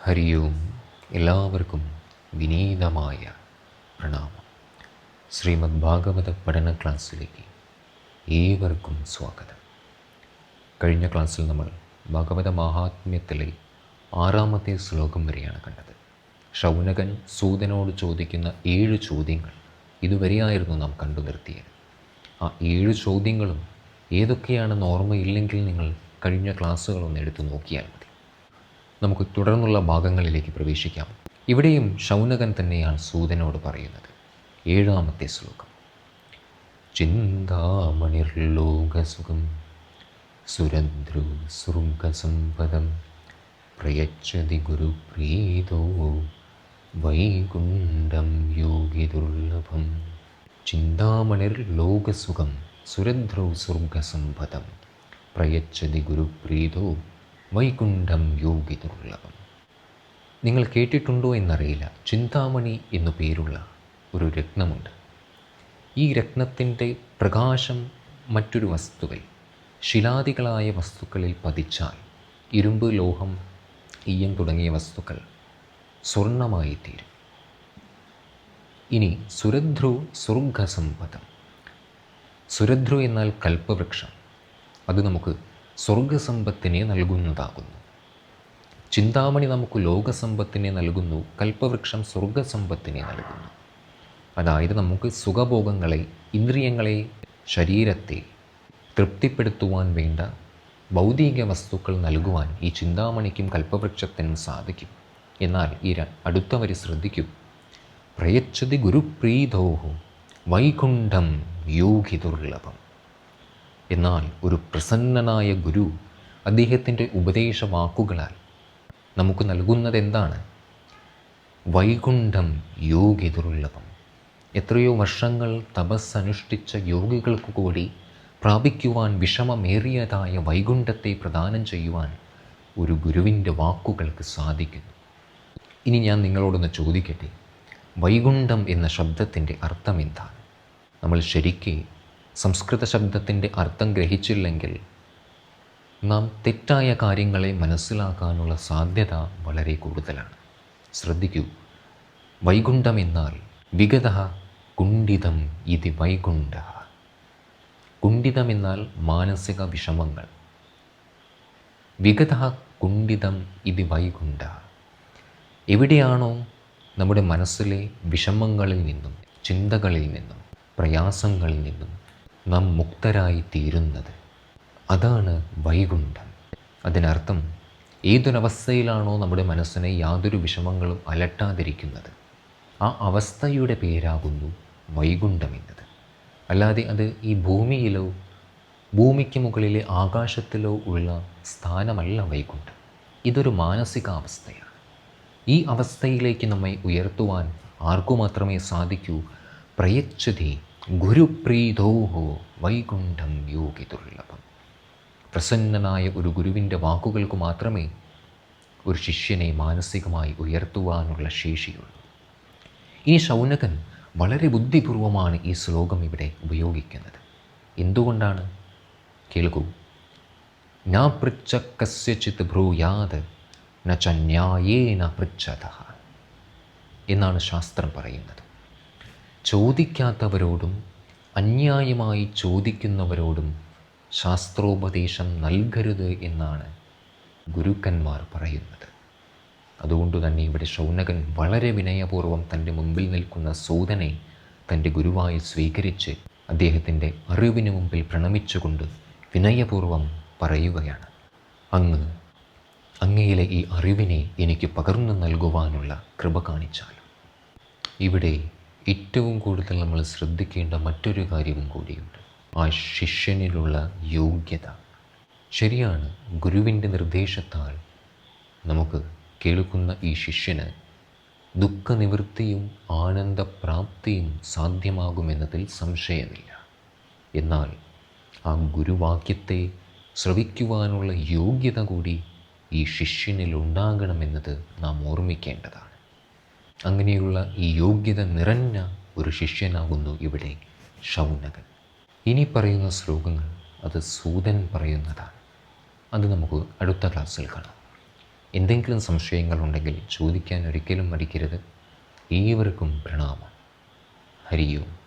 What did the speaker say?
ഹരി ഓം. എല്ലാവർക്കും വിനീതമായ പ്രണാമം. ശ്രീമദ് ഭാഗവത പഠന ക്ലാസ്സിലേക്ക് ഏവർക്കും സ്വാഗതം. കഴിഞ്ഞ ക്ലാസ്സിൽ നമ്മൾ ഭാഗവത മഹാത്മ്യത്തിലെ 6-ാമത്തെ ശ്ലോകം വരെയാണ് കണ്ടത്. ശൗനകൻ സൂതനോട് ചോദിക്കുന്ന 7 ചോദ്യങ്ങൾ ഇതുവരെയായിരുന്നു നാം കണ്ടു നിർത്തിയത്. ആ 7 ചോദ്യങ്ങളും ഏതൊക്കെയാണെന്ന് ഓർമ്മയില്ലെങ്കിൽ നിങ്ങൾ കഴിഞ്ഞ ക്ലാസ്സുകളൊന്ന് എടുത്തു നോക്കിയാൽ മതി. നമുക്ക് തുടർന്നുള്ള ഭാഗങ്ങളിലേക്ക് പ്രവേശിക്കാം. ഇവിടെയും ശൗനകൻ തന്നെയാണ് സൂതനോട് പറയുന്നത്. 7-ാമത്തെ ശ്ലോകം. ചിന്താമണിർലോകസുഖം സുരദ്രു സൃംഗസമ്പദം പ്രയച്ഛതി ഗുരുപ്രീതോ വൈകുണ്ഠം യോഗി ദുർലഭം. ചിന്താമണിർലോകസുഖം സുരദ്രൗ സൃംഗസമ്പദം പ്രയച്ഛതി ഗുരുപ്രീതോ വൈകുണ്ഠം യോഗി ദുർലഭം. നിങ്ങൾ കേട്ടിട്ടുണ്ടോ എന്നറിയില്ല, ചിന്താമണി എന്നു പേരുള്ള ഒരു രത്നമുണ്ട്. ഈ രത്നത്തിൻ്റെ പ്രകാശം മറ്റൊരു വസ്തുവിൽ, ശിലാദികളായ വസ്തുക്കളിൽ പതിച്ചാൽ ഇരുമ്പ്, ലോഹം, ഈയം തുടങ്ങിയ വസ്തുക്കൾ സ്വർണമായി തീരും. ഇനി സുരദ്രു സ്വർഗസമ്പദം. സുരദ്രു എന്നാൽ കൽപ്പവൃക്ഷം. അത് നമുക്ക് സ്വർഗസമ്പത്തിനെ നൽകുന്നതാകുന്നു. ചിന്താമണി നമുക്ക് ലോകസമ്പത്തിനെ നൽകുന്നു, കൽപ്പവൃക്ഷം സ്വർഗസമ്പത്തിനെ നൽകുന്നു. അതായത് നമുക്ക് സുഖഭോഗങ്ങളെ, ഇന്ദ്രിയങ്ങളെ, ശരീരത്തെ തൃപ്തിപ്പെടുത്തുവാൻ വേണ്ട ഭൗതിക വസ്തുക്കൾ നൽകുവാൻ ഈ ചിന്താമണിക്കും കൽപ്പവൃക്ഷത്തിനും സാധിക്കും. എന്നാൽ ഈ അടുത്ത വരി ശ്രദ്ധിക്കൂ. പ്രയച്ഛതി ഗുരുപ്രീതോഹോ വൈകുണ്ഠം യോഗി ദുർലഭം. എന്നാൽ ഒരു പ്രസന്നനായ ഗുരു അദ്ദേഹത്തിൻ്റെ ഉപദേശ വാക്കുകളാൽ നമുക്ക് നൽകുന്നത് എന്താണ്? വൈകുണ്ഠം യോഗി ദുർലഭം. എത്രയോ വർഷങ്ങൾ തപസ്സനുഷ്ഠിച്ച യോഗികൾക്ക് കൂടി പ്രാപിക്കുവാൻ വിഷമമേറിയതായ വൈകുണ്ഠത്തെ പ്രദാനം ചെയ്യുവാൻ ഒരു ഗുരുവിൻ്റെ വാക്കുകൾക്ക് സാധിക്കുന്നു. ഇനി ഞാൻ നിങ്ങളോടൊന്ന് ചോദിക്കട്ടെ, വൈകുണ്ഠം എന്ന ശബ്ദത്തിൻ്റെ അർത്ഥം എന്താണ്? നമ്മൾ ശരിക്ക് സംസ്കൃത ശബ്ദത്തിൻ്റെ അർത്ഥം ഗ്രഹിച്ചില്ലെങ്കിൽ നാം തെറ്റായ കാര്യങ്ങളെ മനസ്സിലാക്കാനുള്ള സാധ്യത വളരെ കൂടുതലാണ്. ശ്രദ്ധിക്കൂ. വൈകുണ്ഠം എന്നാൽ വിഗത കുണ്ഠിതം ഇതി വൈകുണ്ഠ. കുണ്ഠിതം എന്നാൽ മാനസിക വിഷമങ്ങൾ. വിഗത കുണ്ഠിതം ഇതി വൈകുണ്ഠ. എവിടെയാണോ നമ്മുടെ മനസ്സിലെ വിഷമങ്ങളിൽ നിന്നും, ചിന്തകളിൽ നിന്നും, പ്രയാസങ്ങളിൽ നിന്നും നാം മുക്തരായി തീരുന്നത്, അതാണ് വൈകുണ്ഠം. അതിനർത്ഥം ഏതൊരവസ്ഥയിലാണോ നമ്മുടെ മനസ്സിനെ യാതൊരു വിഷമങ്ങളും അലട്ടാതിരിക്കുന്നത്, ആ അവസ്ഥയുടെ പേരാകുന്നു വൈകുണ്ഠം എന്നത്. അല്ലാതെ അത് ഈ ഭൂമിയിലോ ഭൂമിക്ക് മുകളിലെ ആകാശത്തിലോ ഉള്ള സ്ഥാനമല്ല വൈകുണ്ഠം. ഇതൊരു മാനസികാവസ്ഥയാണ്. ഈ അവസ്ഥയിലേക്ക് നമ്മെ ഉയർത്തുവാൻ ആർക്കു മാത്രമേ സാധിക്കൂ? പ്രയച്ഛതി ഗുരുപ്രീതോഹോ വൈകുണ്ഠം യോഗി ദുർലഭം. പ്രസന്നനായ ഒരു ഗുരുവിൻ്റെ വാക്കുകൾക്ക് മാത്രമേ ഒരു ശിഷ്യനെ മാനസികമായി ഉയർത്തുവാനുള്ള ശേഷിയുള്ളൂ. ഈ ശൗനകൻ വളരെ ബുദ്ധിപൂർവമാണ് ഈ ശ്ലോകം ഇവിടെ ഉപയോഗിക്കുന്നത്. എന്തുകൊണ്ടാണ്? കേൾക്കൂ. ന പൃച്ഛ കസ്യചിത് ബ്രൂയാത് ന ച ന്യായേന പൃച്ഛതഃ എന്നാണ് ശാസ്ത്രം പറയുന്നത്. ചോദിക്കാത്തവരോടും അന്യായമായി ചോദിക്കുന്നവരോടും ശാസ്ത്രോപദേശം നൽകരുത് എന്നാണ് ഗുരുക്കന്മാർ പറയുന്നത്. അതുകൊണ്ട് തന്നെ ഇവിടെ ശൗനകൻ വളരെ വിനയപൂർവ്വം തൻ്റെ മുമ്പിൽ നിൽക്കുന്ന സൂതനെ തൻ്റെ ഗുരുവായി സ്വീകരിച്ച് അദ്ദേഹത്തിൻ്റെ അറിവിന് മുമ്പിൽ പ്രണമിച്ചുകൊണ്ട് വിനയപൂർവ്വം പറയുകയാണ്, അങ്ങയിലെ ഈ അറിവിനെ എനിക്ക് പകർന്നു നൽകുവാനുള്ള കൃപ കാണിച്ചാലും. ഇവിടെ ഏറ്റവും കൂടുതൽ നമ്മൾ ശ്രദ്ധിക്കേണ്ട മറ്റൊരു കാര്യവും കൂടിയുണ്ട്. ആ ശിഷ്യനിലുള്ള യോഗ്യത. ശരിയാണ്, ഗുരുവിൻ്റെ നിർദ്ദേശത്താൽ നമുക്ക് കേൾക്കുന്ന ഈ ശിഷ്യന് ദുഃഖനിവൃത്തിയും ആനന്ദപ്രാപ്തിയും സാധ്യമാകുമെന്നതിൽ സംശയമില്ല. എന്നാൽ ആ ഗുരുവാക്യത്തെ ശ്രവിക്കുവാനുള്ള യോഗ്യത കൂടി ഈ ശിഷ്യനിൽ ഉണ്ടാകണമെന്നത് നാം ഓർമ്മിക്കേണ്ടതാണ്. അങ്ങനെയുള്ള ഈ യോഗ്യത നിറഞ്ഞ ഒരു ശിഷ്യനാകുന്നു ഇവിടെ ശൗനകൻ. ഇനി പറയുന്ന ശ്ലോകങ്ങൾ അത് സൂതൻ പറയുന്നതാണ്. അത് നമുക്ക് അടുത്ത ക്ലാസ്സിൽ കാണാം. എന്തെങ്കിലും സംശയങ്ങളുണ്ടെങ്കിൽ ചോദിക്കാൻ ഒരിക്കലും മടിക്കരുത്. ഏവർക്കും പ്രണാമം. ഹരി ഓം.